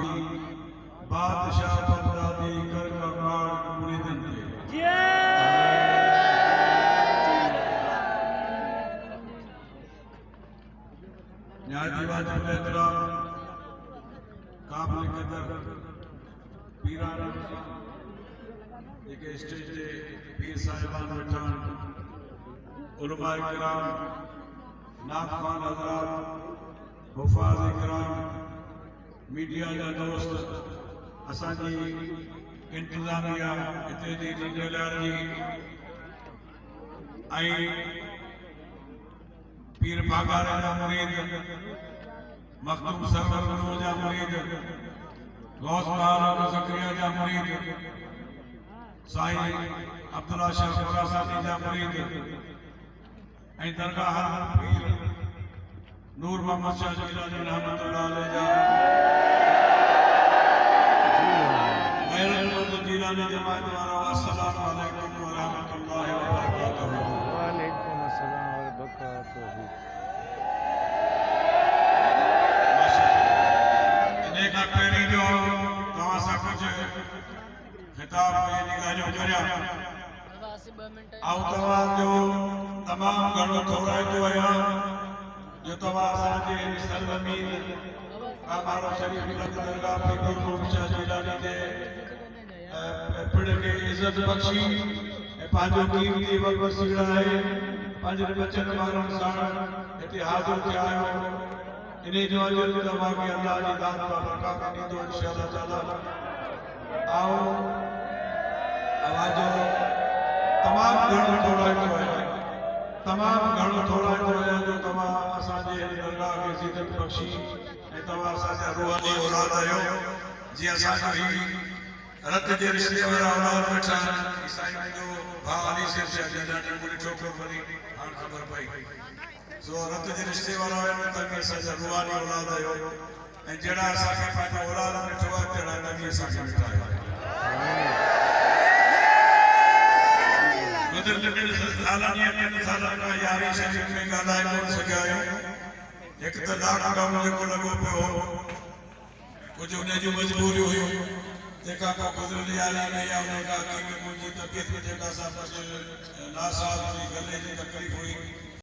ही बादशाह बगदादी कर कमाल मुरीदन के न्याजी वाजिब एहतराम काबिल कदर पीराना एक स्टेज पे पीर साहिबान बैठान उलमा इकराम नात खान हजरात मुफाज इकराम मीडिया जा दोस्त असांजी इंतजामिया हिते जी लीडर जी ऐं पीर बागारे जा मुरीद मखदूम सरवर नूर जा मुरीद गौस महाराज ज़करिया जा मुरीद साईं अब्दुल्ला शाह खुरासानी जा मुरीद ऐं दरगाह पीर नूर मोहम्मद शाह जिलानी रहमतुल्लाह अलैह जा गैरतमंद जिलानी जमात वारा अस्सलामु अलैकुम व रहमतुल्लाहि व बरकातहू। वालेकुम अस्सलाम व बरकातहू। इन्हें का पहिरीं जो तव्हां सां कुझु खिताब ये निगाहियो करिया ऐं तव्हांजो तमामु घणो थोराईंदो आहियां जो तव्हां असांजे सरज़मीन कामारो शरीफ़ लख दरगाह पे नूर मोहम्मद शाह जिलानी जे पिण खे इज़त बख़्शी ऐं पंहिंजो क़ीमती वक़्तु वसीला आहे पंहिंजनि बचनि वारनि सां हिते हाज़िर थिया आहियो इन जो अजर तव्हांखे अल्लाह जी ज़ात पाक बरक़ात ॾींदो इंशाअल्लाह ताला। ऐं आवाज़ो तमामु घणो थोराईंदो आहियां जो तव्हां असांजे दरगाह खे इज़त बख़्शी ऐं तव्हां असांजा रूहानी औलाद आहियो जीअं असांजो ही रत जे रिश्ते वारा औलाद वेठा आहिनि साईं जो भाउ अली शेर शाह जिलानी मूं ॾिठो पियो वरी हाणे ख़बर पई सो रत जे रिश्ते वारा आहिनि त बि असांजा रूहानी औलाद आहियो ऐं जहिड़ा असांखे पंहिंजो औलाद ॾिठो आहे तहिड़ा नबी असांखे ॾिठा आहियो। सालनि खां यारी शरीफ़ में ॻाल्हाए कोन सघिया आहियूं हिकु त लॉकडाउन जेको लॻो पियो कुझु उन जूं मजबूरियूं हुयूं तंहिंखां पोइ गुज़िरियल यारी में या उन खां मुंहिंजी तबियत जेका सा नासाज़ हुई गले जी तकलीफ़ हुई